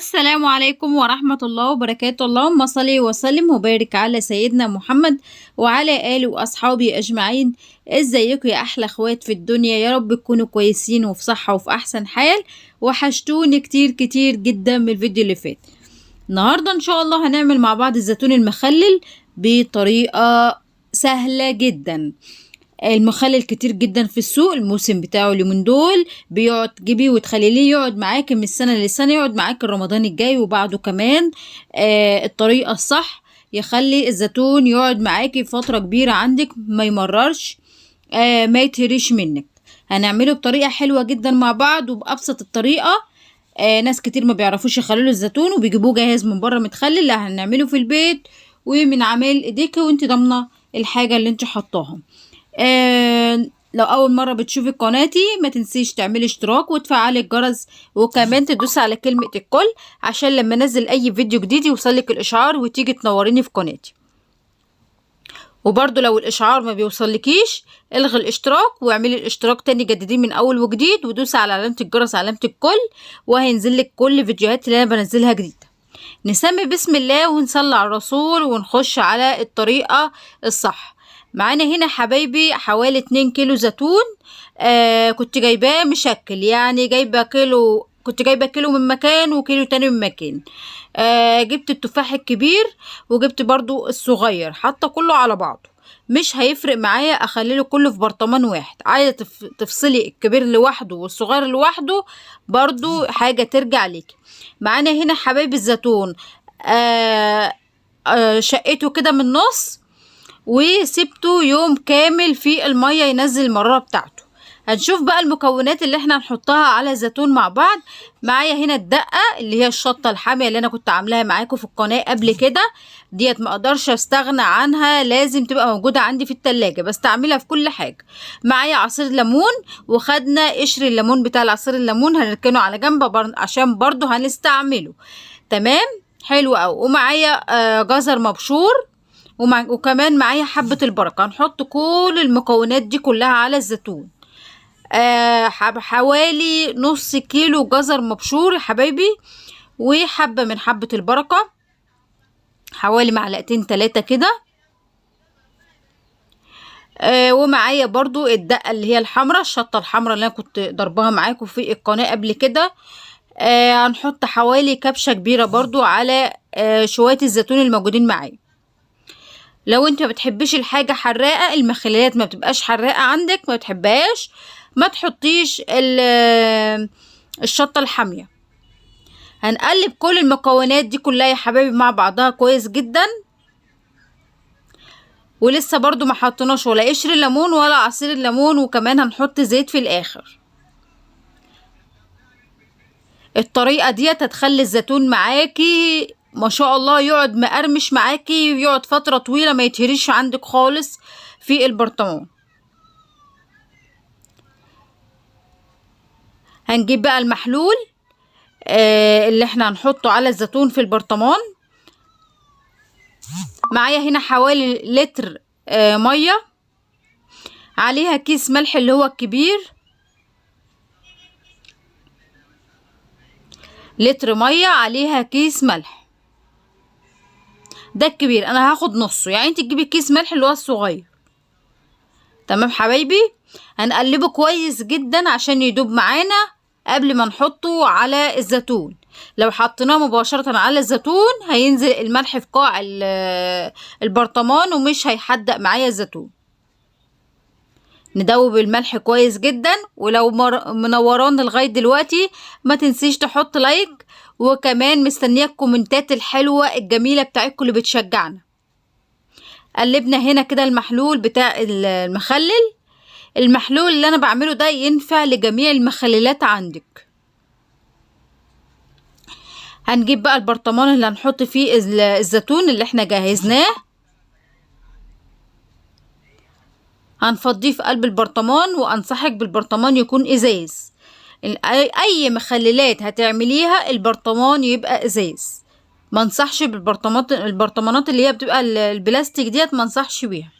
السلام عليكم ورحمة الله وبركاته. اللهم صل وسلم وبارك على سيدنا محمد وعلى آله وأصحابه أجمعين. ازيكم يا أحلى اخوات في الدنيا؟ يا رب تكونوا كويسين وفي صحة وفي أحسن حال. وحشتوني كتير كتير جدا من الفيديو اللي فات. النهاردة إن شاء الله هنعمل مع بعض الزيتون المخلل بطريقة سهلة جدا. المخلل كتير جدا في السوق، الموسم بتاعه اليومين دول بيقعد تجيبيه وتخليه يقعد معاكي من السنة للسنة، يقعد معاكي رمضان الجاي وبعده كمان. الطريقة الصح يخلي الزيتون يقعد معاكي فترة كبيرة عندك، ما يمررش، ما يتهريش منك. هنعمله بطريقة حلوة جدا مع بعض وبأبسط الطريقة. ناس كتير ما بيعرفوش يخللوا الزيتون وبيجيبوه جاهز من بره متخلل. لا، هنعمله في البيت ومن عمال ايديك وانت ضامنة الحاجة اللي انت حطاها. لو اول مره بتشوفي قناتي ما تنسيش تعملي اشتراك وتفعلي الجرس، وكمان تدوسي على كلمه الكل عشان لما انزل اي فيديو جديد يوصلك الاشعار وتيجي تنوريني في قناتي. وبرضو لو الاشعار ما بيوصلكيش الغي الاشتراك واعملي الاشتراك تاني، جدديه من اول وجديد، ودوسي على علامه الجرس علامه الكل، وهينزلك كل الفيديوهات اللي انا بنزلها جديده. نسمي بسم الله ونصلي على الرسول ونخش على الطريقه الصح. معانا هنا حبايبي حوالي 2 كيلو زيتون. كنت جايباه مشكل، يعني كنت جايبه كيلو من مكان وكيلو تاني من مكان. جبت التفاح الكبير وجبت برضو الصغير، حتى كله على بعضه. مش هيفرق معايا اخليه كله في برطمان واحد. عايزه تفصلي الكبير لوحده والصغير لوحده برضو حاجه ترجع ليكي. معانا هنا حبايبي الزيتون شقيته كده من النص وسبته يوم كامل في المية ينزل المرارة بتاعته. هنشوف بقى المكونات اللي احنا هنحطها على الزيتون مع بعض. معايا هنا الدقة اللي هي الشطة الحامية اللي انا كنت عاملاها معاكم في القناة قبل كده. ديت ما اقدرش استغنى عنها، لازم تبقى موجودة عندي في التلاجة، بستعملها في كل حاجة. معايا عصير ليمون، وخدنا قشر الليمون بتاع العصير الليمون هنركنه على جنب عشان برضو هنستعمله. تمام، حلو قوي. ومعايا جزر مبشور، وكمان معايا حبة البركة. هنحط كل المكونات دي كلها على الزيتون. حوالي نص كيلو جزر مبشور يا حبايبي، وحبة من حبة البركة، حوالي معلقتين 3 كده. ومعايا برضو الدقة اللي هي الحمرة، الشطة الحمرة اللي انا كنت ضربها معاكم في القناة قبل كده. هنحط حوالي كبشة كبيرة برضو على شوية الزيتون الموجودين معايا. لو انت ما بتحبيش الحاجه حراقه، المخللات ما بتبقاش حراقه عندك، ما بتحبهاش، ما تحطيش الشطه الحاميه. هنقلب كل المكونات دي كلها يا حبايبي مع بعضها كويس جدا. ولسه برضو ما حطيناش ولا قشر الليمون ولا عصير الليمون، وكمان هنحط زيت في الاخر. الطريقه ديت هتخلي الزيتون معاكي ما شاء الله يقعد مقرمش معاكي ويقعد فترة طويلة، ما يتهريش عندك خالص في البرطمان. هنجيب بقى المحلول اللي احنا هنحطه على الزيتون في البرطمان. معايا هنا حوالي لتر مية، عليها كيس ملح اللي هو الكبير. لتر مية عليها كيس ملح، ده الكبير، انا هاخد نصه، يعني انت تجيبي كيس ملح اللي هو الصغير. تمام حبايبي، هنقلبه كويس جدا عشان يدوب معانا قبل ما نحطه على الزيتون. لو حطيناه مباشرة على الزيتون هينزل الملح في قاع البرطمان ومش هيحدق معايا الزيتون. ندوب الملح كويس جدا. ولو منوران لغاية دلوقتي ما تنسيش تحط لايك، وكمان مستنية الكومنتات الحلوة الجميلة بتاعتكم اللي بتشجعنا. قلبنا هنا كده المحلول بتاع المخلل. المحلول اللي انا بعمله ده ينفع لجميع المخللات عندك. هنجيب بقى البرطمان اللي هنحط فيه الزيتون اللي احنا جهزناه، هنفضيه في قلب البرطمان، وانصحك بالبرطمان يكون ازاز. اي مخللات هتعمليها البرطمان يبقى ازاز. ما انصحش البرطمانات اللي هي بتبقى البلاستيك ديت، ما انصحش بيها.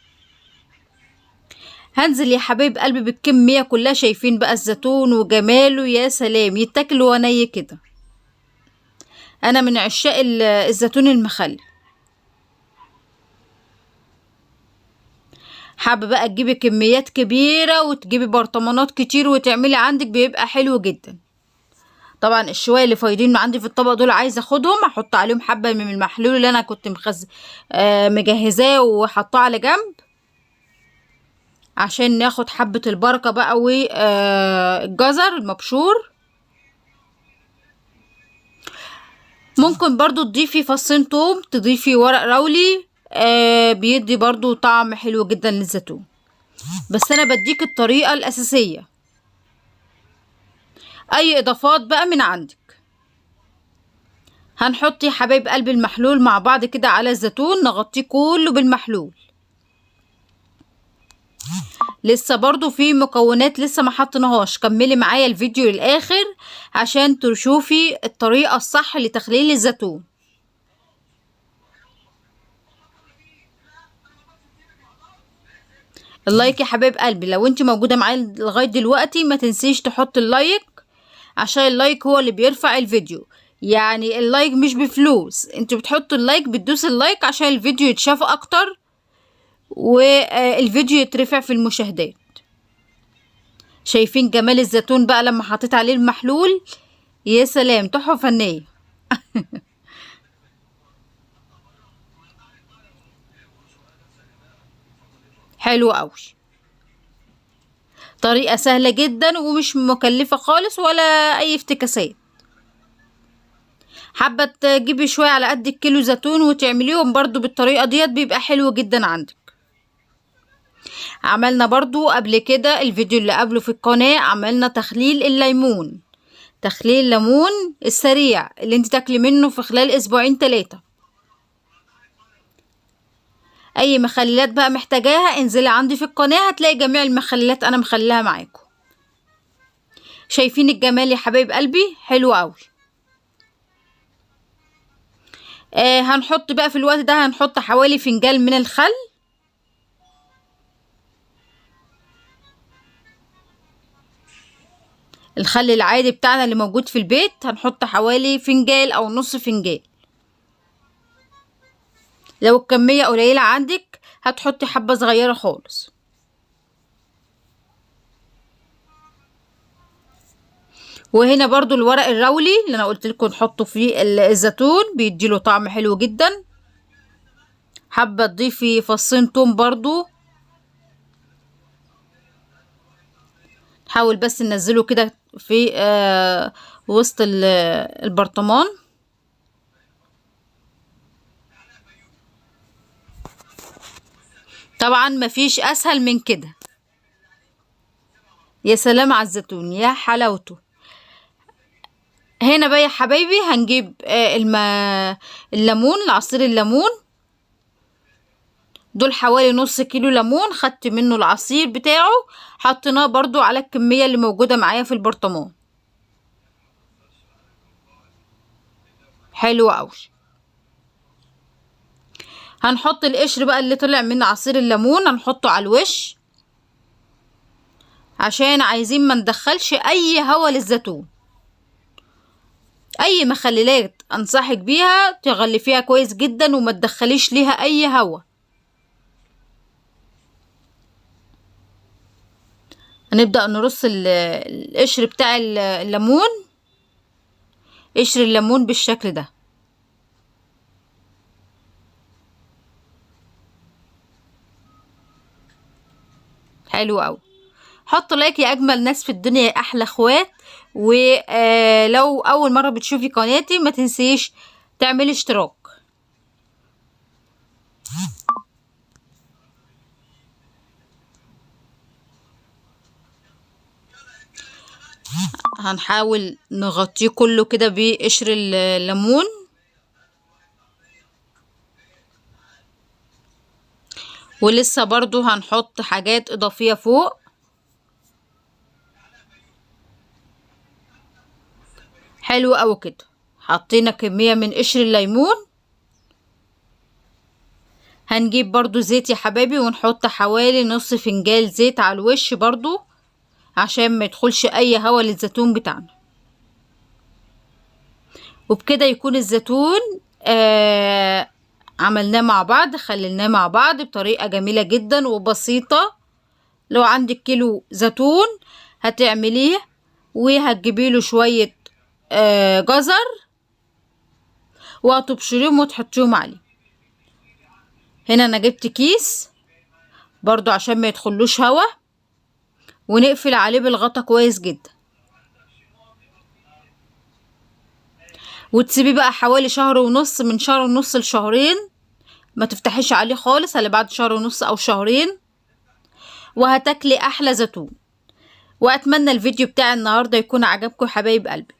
هنزل يا حبايب قلبي بالكمية كلها. شايفين بقى الزيتون وجماله؟ يا سلام، يتاكل وهو ني كده. انا من عشاق الزيتون المخلل. حابه بقى تجيبي كميات كبيره وتجيبي برطمانات كتير وتعملي عندك، بيبقى حلو جدا. طبعا الشويه اللي فايضين عندي في الطبق دول عايزه اخدهم، احط عليهم حبه من المحلول اللي انا كنت مجهزاه وحطاه على جنب، عشان ناخد حبه البركه بقى والجزر المبشور. ممكن برضو تضيفي فصين توم، تضيفي ورق راولي، بيدي برضو طعم حلو جدا للزيتون. بس انا بديك الطريقة الاساسية. اي اضافات بقى من عندك. هنحط يا حبايب قلب المحلول مع بعض كده على الزيتون، نغطيه كله بالمحلول. لسه برضو في مكونات لسه ما حطيناهاش، كملي معايا الفيديو للاخر عشان تشوفي الطريقة الصح لتخليل الزيتون. اللايك يا حبايب قلبي، لو انت موجودة معايا لغاية دلوقتي ما تنسيش تحط اللايك، عشان اللايك هو اللي بيرفع الفيديو. يعني اللايك مش بفلوس، انت بتحط اللايك، بتدوس اللايك عشان الفيديو يتشاف اكتر والفيديو يترفع في المشاهدات. شايفين جمال الزيتون بقى لما حطيت عليه المحلول؟ يا سلام، تحفة فنية. حلو قوي. طريقة سهلة جدا ومش مكلفة خالص ولا اي افتكاسات. حابة تجيبي شوية على قد الكيلو زيتون وتعمليهم برضو بالطريقة ديت، بيبقى حلو جدا عندك. عملنا برضو قبل كده الفيديو اللي قبله في القناة، عملنا تخليل الليمون، تخليل الليمون السريع اللي انت تاكلي منه في خلال اسبوعين 3. اي مخللات بقى محتاجاها انزلي عندي في القناة، هتلاقي جميع المخللات انا مخليها معاكم. شايفين الجمال يا حبايب قلبي؟ حلو قوي. هنحط بقى في الوقت ده، هنحط حوالي فنجان من الخل. الخل العادي بتاعنا اللي موجود في البيت، هنحط حوالي فنجان او نص فنجان. لو الكمية قليلة عندك هتحطي حبة صغيرة خالص. وهنا برضو الورق الراولي اللي انا قلت لكم نحطه فيه الزيتون، بيديله طعم حلو جدا. حابة تضيفي فصين توم برضو. حاول بس ننزله كده في وسط البرطمان. طبعا مفيش اسهل من كده. يا سلام على الزيتون، يا حلاوته. هنا بقى يا حبايبي هنجيب الليمون، عصير الليمون. دول حوالي نص كيلو ليمون، خدت منه العصير بتاعه، حطيناه برضو على الكمية اللي موجودة معايا في البرطمان. حلو قوي. هنحط القشر بقى اللي طلع من عصير الليمون، هنحطه على الوش عشان عايزين ما ندخلش اي هوا للزيتون. اي مخللات انصحك بيها تغلفيها كويس جدا وما تدخليش ليها اي هوا. هنبدأ نرص القشر بتاع الليمون، قشر الليمون بالشكل ده. حلو قوي. حطوا لايك يا اجمل ناس في الدنيا، يا احلى اخوات. ولو اول مرة بتشوفي قناتي ما تنسيش تعملي اشتراك. هنحاول نغطيه كله كده بقشر الليمون. ولسه برضو هنحط حاجات اضافية فوق. حلو قوي كده. حطينا كمية من قشر الليمون. هنجيب برضو زيت يا حبايبي ونحط حوالي نص فنجان زيت على الوش برضو، عشان ما يدخلش اي هوا للزيتون بتاعنا. وبكده يكون الزيتون عملناه مع بعض، خللناه مع بعض بطريقة جميلة جدا وبسيطة. لو عندك كيلو زيتون هتعمليه وهتجيبيله شوية جزر وهتبشريهم وتحطيهم عليه. هنا انا جبت كيس برضو عشان ما يدخلوش هوا، ونقفل عليه بالغطا كويس جدا، وتسيبيه بقى حوالي شهر ونص، من شهر ونص لشهرين، ما تفتحيش عليه خالص الا بعد شهر ونص او شهرين، وهتاكلي احلى زيتون. واتمنى الفيديو بتاع النهارده يكون عجبكم حبايب قلبي.